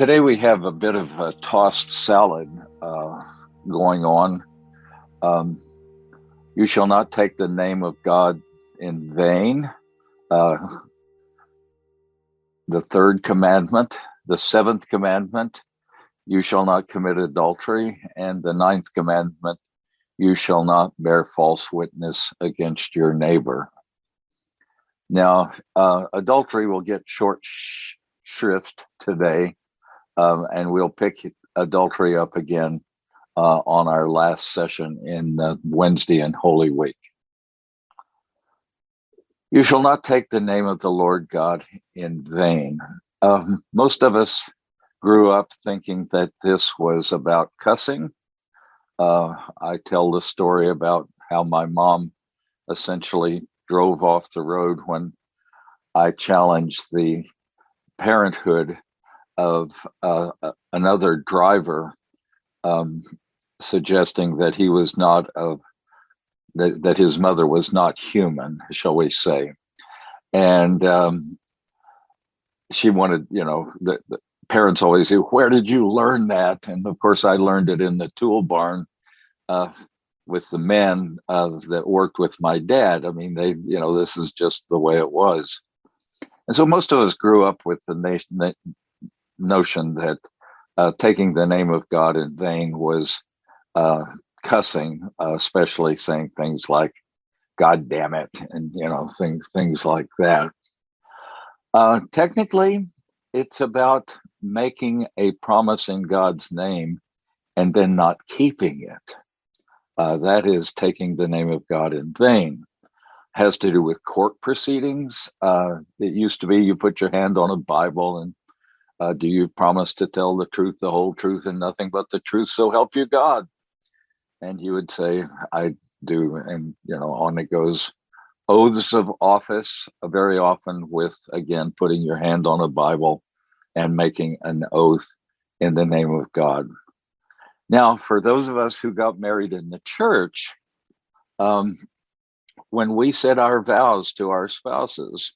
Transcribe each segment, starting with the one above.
Today we have a bit of a tossed salad going on. Um, you shall not take the name of God in vain. Uh, the third commandment, the seventh commandment, you shall not commit adultery, and the ninth commandment, you shall not bear false witness against your neighbor. Now, adultery will get short shrift today, and we'll pick adultery up again on our last session in Wednesday and Holy Week. You shall not take the name of the Lord God in vain. Most of us grew up thinking that this was about cussing. I tell the story about how my mom essentially drove off the road when I challenged the parenthood of another driver, suggesting that he was not of that his mother was not human, shall we say. And she wanted, the parents always say, where did you learn that? And of course, I learned it in the tool barn with the men that worked with my dad. I mean, this is just the way it was. And so most of us grew up with the notion that taking the name of God in vain was cussing, especially saying things like "God damn it" and things like that. Technically, it's about making a promise in God's name and then not keeping it. That is taking the name of God in vain. Has to do with court proceedings. It used to be you put your hand on a Bible and do you promise to tell the truth, the whole truth, and nothing but the truth, so help you God? And you would say, I do. And, on it goes. Oaths of office, very often with, again, putting your hand on a Bible and making an oath in the name of God. Now, for those of us who got married in the church, when we said our vows to our spouses,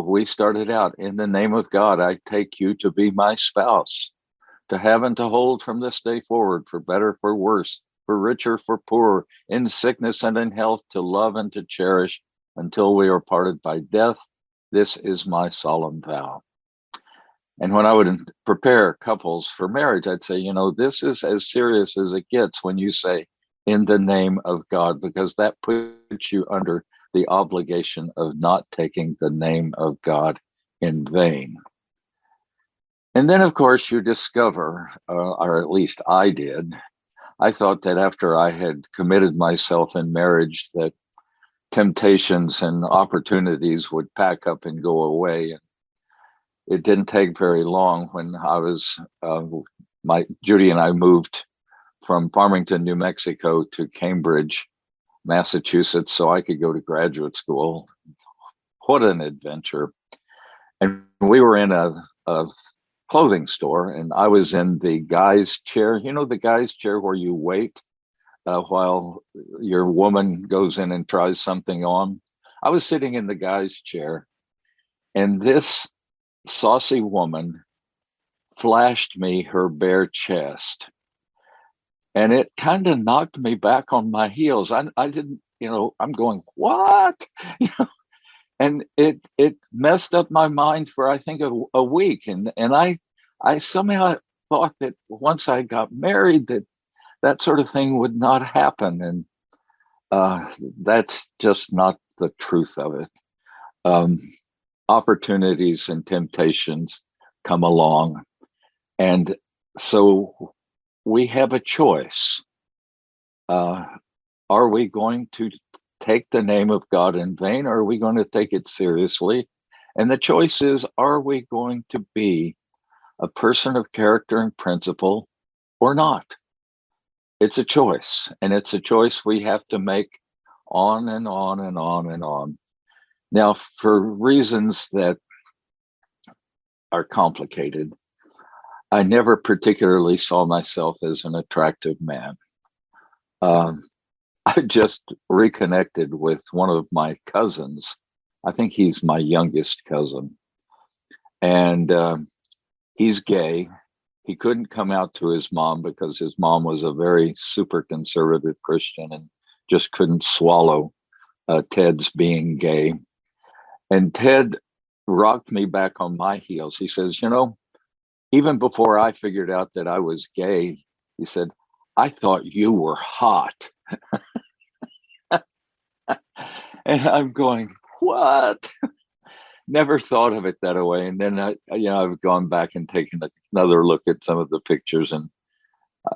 we started out, in the name of God, I take you to be my spouse, to have and to hold from this day forward, for better, for worse, for richer, for poorer, in sickness and in health, to love and to cherish until we are parted by death. This is my solemn vow. And when I would prepare couples for marriage, I'd say, this is as serious as it gets when you say, in the name of God, because that puts you under the obligation of not taking the name of God in vain. And then, of course, you discover, or at least I did, I thought that after I had committed myself in marriage, that temptations and opportunities would pack up and go away. It didn't take very long when I was, Judy and I moved from Farmington, New Mexico to Cambridge, Massachusetts, so I could go to graduate school. What an adventure. And we were in a clothing store, and I was in the guy's chair. The guy's chair where you wait while your woman goes in and tries something on. I was sitting in the guy's chair, and this saucy woman flashed me her bare chest. And it kind of knocked me back on my heels. I didn't, I'm going, what? And it messed up my mind for, I think, a week. And I somehow thought that once I got married, that sort of thing would not happen. And that's just not the truth of it. Opportunities and temptations come along. And so we have a choice. Are we going to take the name of God in vain, or are we going to take it seriously? And the choice is, are we going to be a person of character and principle or not? It's a choice, and it's a choice we have to make on and on and on and on. Now, for reasons that are complicated, I never particularly saw myself as an attractive man. I just reconnected with one of my cousins. I think he's my youngest cousin. And He's gay. He couldn't come out to his mom because his mom was a very super conservative Christian and just couldn't swallow Ted's being gay. And Ted rocked me back on my heels. He says, even before I figured out that I was gay, he said, I thought you were hot. And I'm going, what? Never thought of it that way. And then I've gone back and taken another look at some of the pictures, and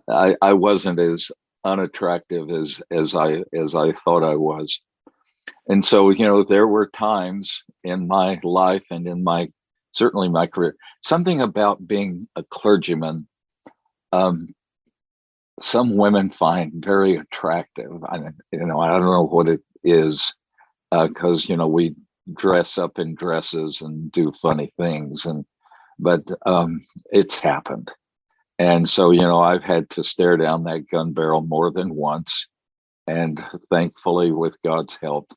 I wasn't as unattractive as I thought I was. And so, there were times in my life and in certainly my career, something about being a clergyman, some women find very attractive. I don't know what it is, because, we dress up in dresses and do funny things, but it's happened. And so, I've had to stare down that gun barrel more than once, and thankfully, with God's help,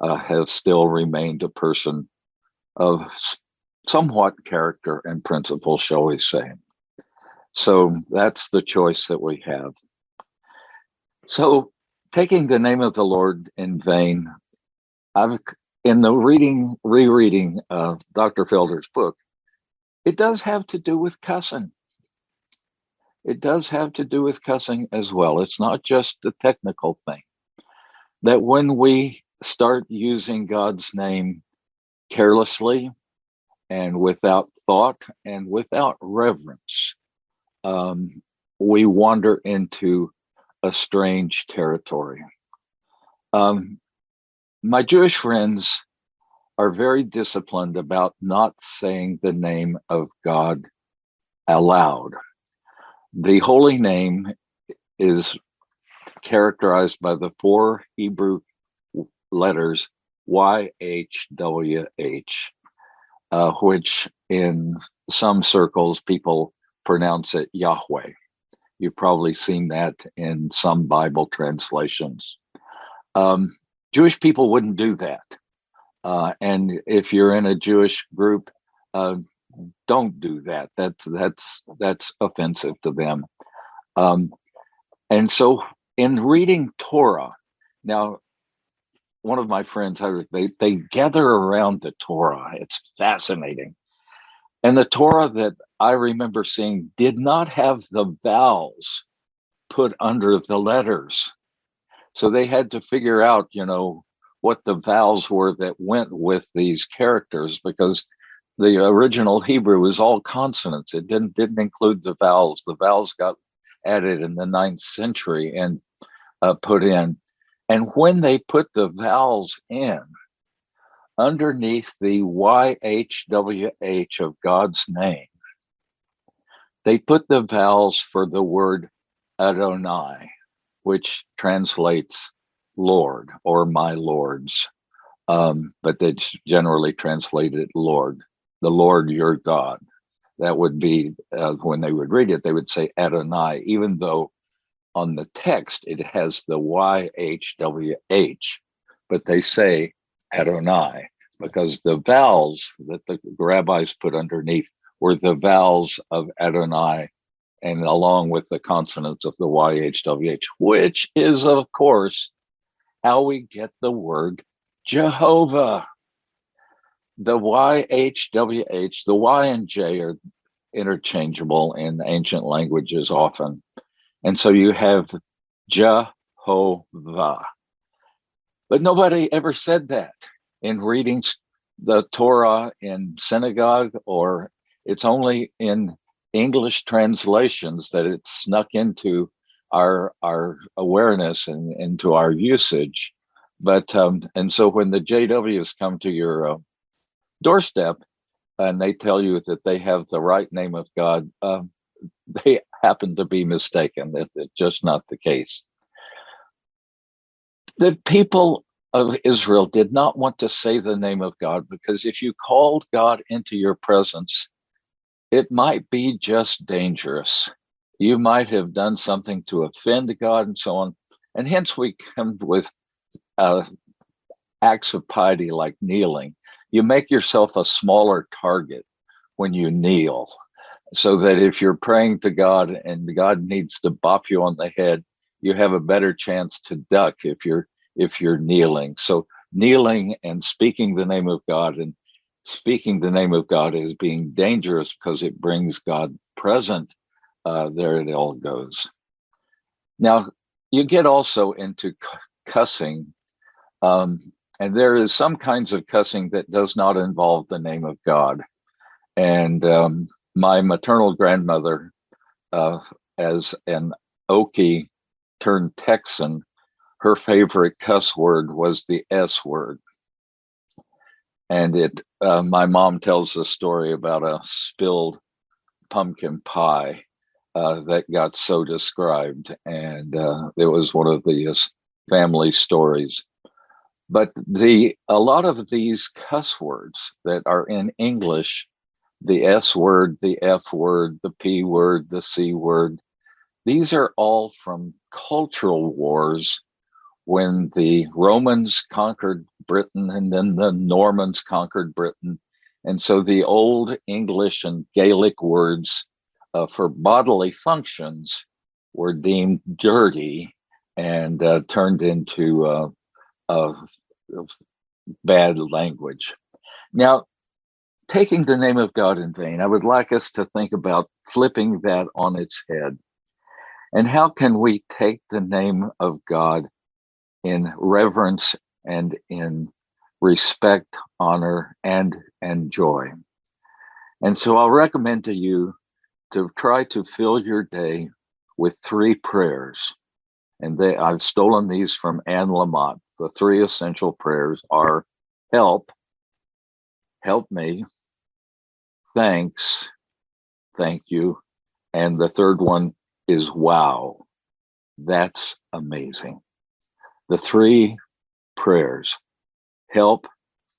have still remained a person of somewhat character and principle, shall we say. So that's the choice that we have. So taking the name of the Lord in vain, in the rereading of Dr. Felder's book, it does have to do with cussing. It does have to do with cussing as well. It's not just the technical thing. That when we start using God's name carelessly and without thought and without reverence, we wander into a strange territory. My Jewish friends are very disciplined about not saying the name of God aloud. The holy name is characterized by the 4 Hebrew letters YHWH, which in some circles people pronounce it Yahweh. You've probably seen that in some Bible translations. Jewish people wouldn't do that. And if you're in a Jewish group, don't do that. That's offensive to them. And so in reading Torah, now, one of my friends, they gather around the Torah. It's fascinating. And the Torah that I remember seeing did not have the vowels put under the letters. So they had to figure out, what the vowels were that went with these characters, because the original Hebrew was all consonants. It didn't include the vowels. The vowels got added in the 9th century and put in. And when they put the vowels in, underneath the YHWH of God's name, they put the vowels for the word Adonai, which translates Lord or my lords. But they generally translated Lord, the Lord your God. That would be, when they would read it, they would say Adonai, even though on the text it has the YHWH, but they say Adonai because the vowels that the rabbis put underneath were the vowels of Adonai, and along with the consonants of the YHWH, which is, of course, how we get the word Jehovah. The YHWH, the Y and J are interchangeable in ancient languages often. And so you have Jehovah. But nobody ever said that in reading the Torah in synagogue, or it's only in English translations that it's snuck into our awareness and into our usage. But and so when the JWs come to your doorstep and they tell you that they have the right name of God, they happen to be mistaken. That's just not the case. The people of Israel did not want to say the name of God, because if you called God into your presence, it might be just dangerous. You might have done something to offend God and so on. And hence we come with acts of piety like kneeling. You make yourself a smaller target when you kneel. so that if you're praying to God and God needs to bop you on the head, you have a better chance to duck if you're kneeling. So kneeling and speaking the name of God, and speaking the name of God is being dangerous because it brings God present. There it all goes. Now, you get also into cussing, and there is some kinds of cussing that does not involve the name of God. And my maternal grandmother, as an Okie turned Texan, her favorite cuss word was the S word. And my mom tells a story about a spilled pumpkin pie that got so described, and it was one of the family stories. But a lot of these cuss words that are in English, the S word, the F word, the P word, the C word, these are all from cultural wars when the Romans conquered Britain and then the Normans conquered Britain. And so the old English and Gaelic words for bodily functions were deemed dirty and turned into bad language. Now, taking the name of God in vain, I would like us to think about flipping that on its head. And how can we take the name of God in reverence and in respect, honor, and joy? And so I'll recommend to you to try to fill your day with 3 prayers. And I've stolen these from Anne Lamott. The 3 essential prayers are help me, thanks, thank you, and the third one is wow, that's amazing. The 3 prayers: help,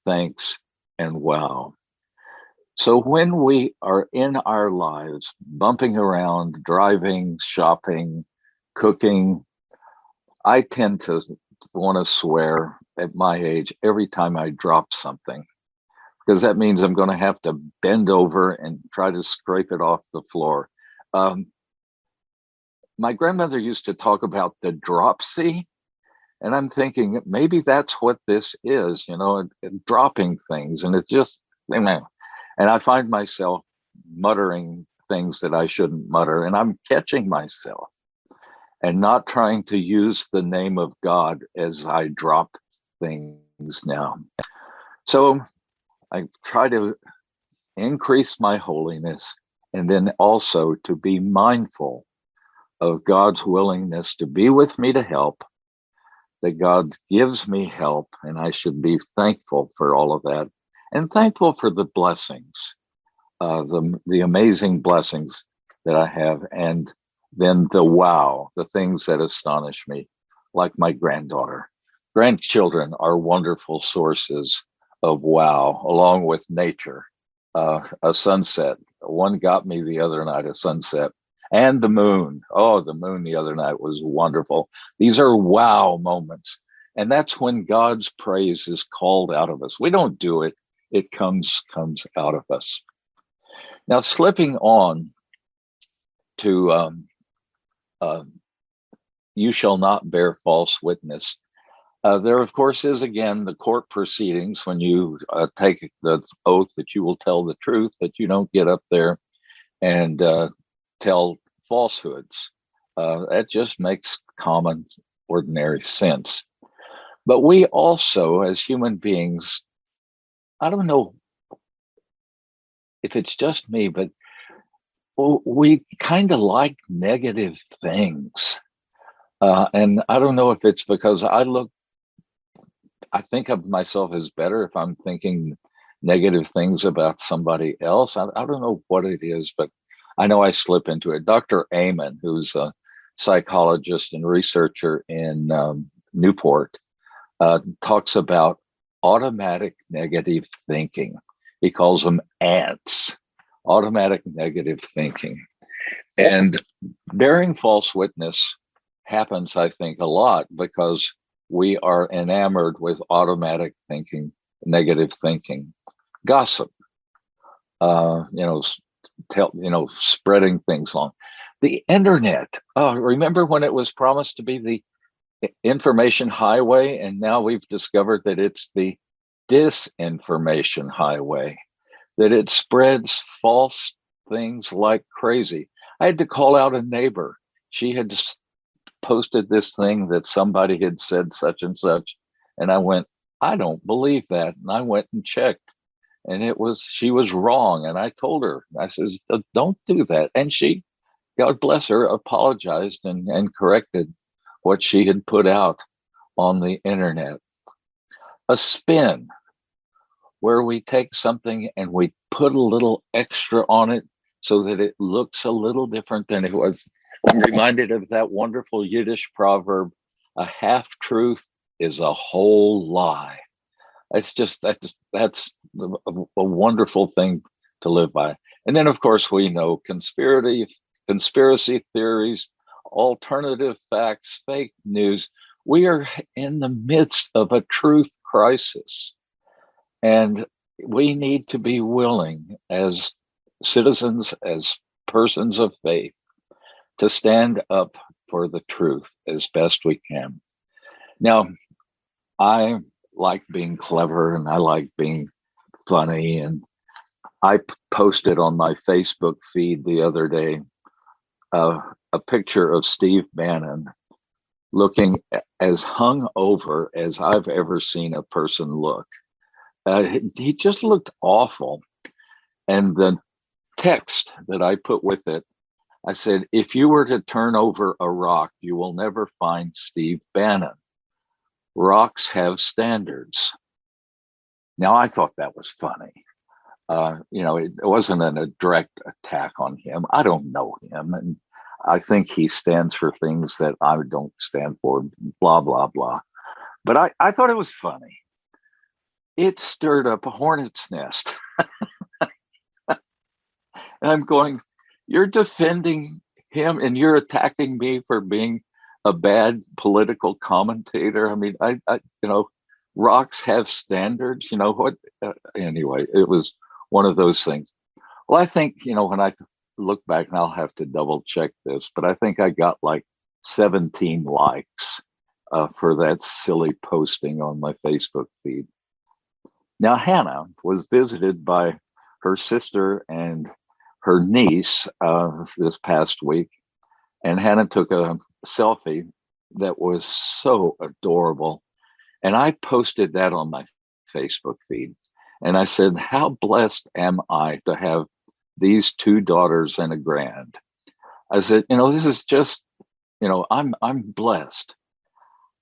thanks, and wow. So when we are in our lives, bumping around, driving, shopping, cooking, I tend to want to swear at my age every time I drop something, because that means I'm going to have to bend over and try to scrape it off the floor. My grandmother used to talk about the dropsy, and I'm thinking maybe that's what this is, dropping things. And it just, and I find myself muttering things that I shouldn't mutter, and I'm catching myself and not trying to use the name of God as I drop things now. So I try to increase my holiness, and then also to be mindful of God's willingness to be with me to help, that God gives me help, and I should be thankful for all of that, and thankful for the blessings, the amazing blessings that I have, and then the wow, the things that astonish me, like my granddaughter. Grandchildren are wonderful sources of wow, along with nature. A sunset. One got me the other night, a sunset. And the moon. Oh, the moon the other night was wonderful. These are wow moments. And that's when God's praise is called out of us. We don't do it. It comes out of us. Now, slipping on to you shall not bear false witness. There, of course, is again the court proceedings when you take the oath that you will tell the truth, that you don't get up there and tell falsehoods. That just makes common, ordinary sense. But we also, as human beings, I don't know if it's just me, but we kind of like negative things. And I don't know if it's because I think of myself as better if I'm thinking negative things about somebody else. I don't know what it is, but I know I slip into it. Dr. Amen, who's a psychologist and researcher in Newport, talks about automatic negative thinking. He calls them ants, automatic negative thinking. And bearing false witness happens, I think, a lot because we are enamored with automatic thinking, negative thinking. Gossip, spreading things along. The internet. Oh, remember when it was promised to be the information highway, and now we've discovered that it's the disinformation highway, that it spreads false things like crazy. I had to call out a neighbor. She had posted this thing that somebody had said such and such, and I went, I don't believe that. And I went and checked, and she was wrong. And I told her, I says, don't do that. And she, God bless her, apologized and corrected what she had put out on the internet. A spin, where we take something and we put a little extra on it so that it looks a little different than it was. I'm reminded of that wonderful Yiddish proverb, a half truth is a whole lie. That's a wonderful thing to live by. And then, of course, we know conspiracy theories, alternative facts, fake news. We are in the midst of a truth crisis. And we need to be willing as citizens, as persons of faith, to stand up for the truth as best we can. Now, I like being clever and I like being funny. And I posted on my Facebook feed the other day a picture of Steve Bannon looking as hungover as I've ever seen a person look. He just looked awful. And the text that I put with it, I said, if you were to turn over a rock, you will never find Steve Bannon. Rocks have standards. Now, I thought that was funny. It wasn't a direct attack on him. I don't know him. And I think he stands for things that I don't stand for, blah, blah, blah. But I thought it was funny. It stirred up a hornet's nest. And I'm going, you're defending him and you're attacking me for being a bad political commentator. I mean, rocks have standards, what? Anyway, it was one of those things. Well, I think, when I look back, and I'll have to double check this, but I think I got like 17 likes for that silly posting on my Facebook feed. Now, Hannah was visited by her sister and her niece this past week, and Hannah took a selfie that was so adorable. And I posted that on my Facebook feed. And I said, how blessed am I to have these two daughters and a grand? I said, this is just, I'm blessed.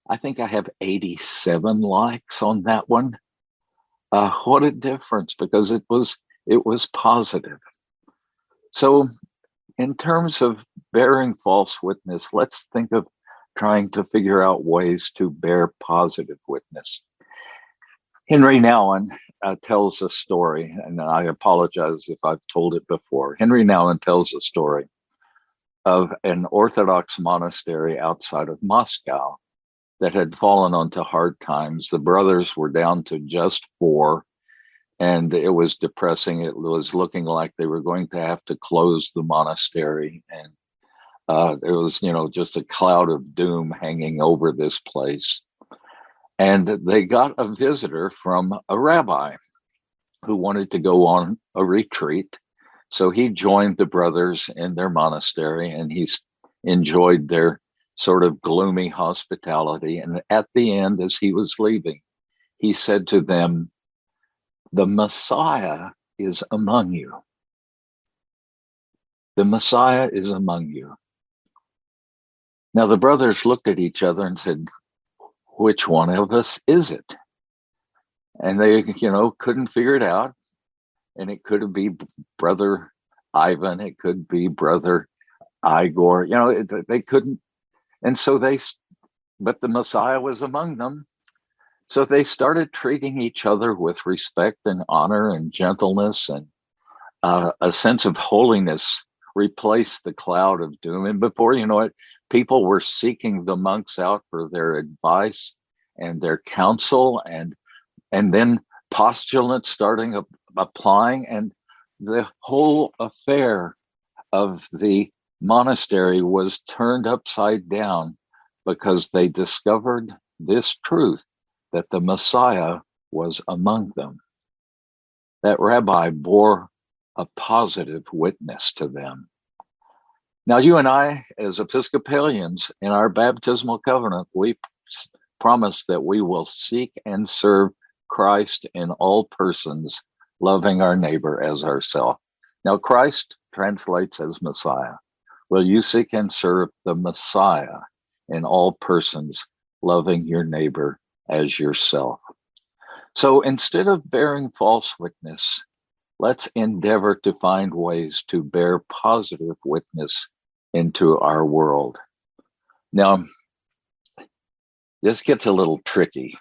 I think I have 87 likes on that one. What a difference, because it was positive. So in terms of bearing false witness, let's think of trying to figure out ways to bear positive witness. Henry Nouwen tells a story, and I apologize if I've told it before. Henry Nouwen tells a story of an Orthodox monastery outside of Moscow that had fallen onto hard times. The brothers were down to just 4, and it was depressing. It was looking like they were going to have to close the monastery, and there was, just a cloud of doom hanging over this place. And they got a visitor from a rabbi who wanted to go on a retreat. So he joined the brothers in their monastery, and he enjoyed their sort of gloomy hospitality. And at the end, as he was leaving, he said to them, "The Messiah is among you. The Messiah is among you." Now the brothers looked at each other and said, "Which one of us is it?" And they, couldn't figure it out. And it could be Brother Ivan. It could be Brother Igor. They couldn't. And so but the Messiah was among them. So they started treating each other with respect and honor and gentleness, and a sense of holiness replaced the cloud of doom. And before you know it, people were seeking the monks out for their advice and their counsel, and then postulants starting applying, and the whole affair of the monastery was turned upside down because they discovered this truth that the Messiah was among them. That rabbi bore a positive witness to them. Now, you and I, as Episcopalians, in our baptismal covenant, we promise that we will seek and serve Christ in all persons, loving our neighbor as ourselves. Now, Christ translates as Messiah. Will you seek and serve the Messiah in all persons, loving your neighbor as yourself? So instead of bearing false witness, let's endeavor to find ways to bear positive witness into our world. Now, this gets a little tricky,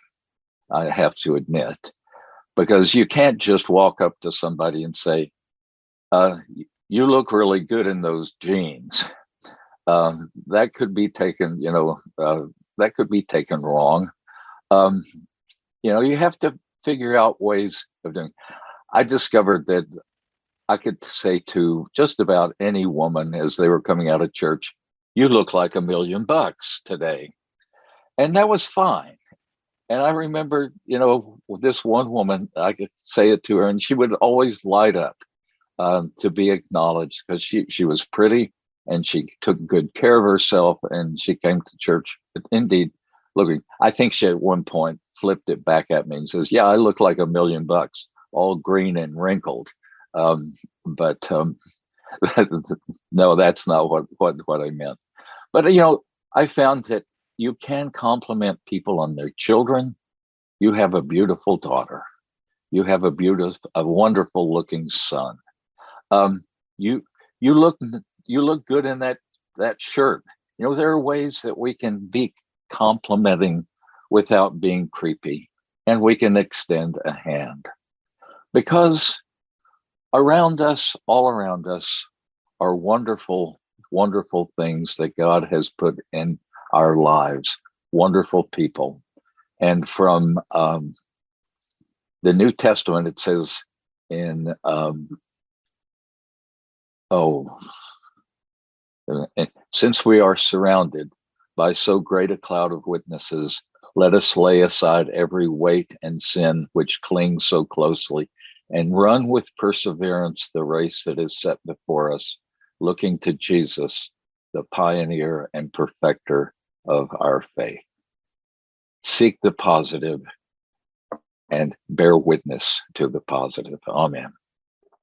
I have to admit, because you can't just walk up to somebody and say, you look really good in those jeans. That could be taken, that could be taken wrong. You have to figure out ways of doing. I discovered that I could say to just about any woman as they were coming out of church, you look like $1 million today. And that was fine. And I remember, this one woman, I could say it to her and she would always light up to be acknowledged because she was pretty and she took good care of herself and she came to church. Indeed, looking, I think she at one point flipped it back at me and says, yeah, I look like $1 million, all green and wrinkled. But no, that's not what I meant. But, I found that you can compliment people on their children. You have a beautiful daughter. You have a wonderful looking son. You look good in that shirt. There are ways that we can be complimenting without being creepy, and we can extend a hand. Because around us, all around us, are wonderful, wonderful things that God has put in our lives, wonderful people. And from the New Testament, it says in, since we are surrounded by so great a cloud of witnesses, let us lay aside every weight and sin which clings so closely, and run with perseverance the race that is set before us, looking to Jesus, the pioneer and perfecter of our faith. Seek the positive and bear witness to the positive. Amen.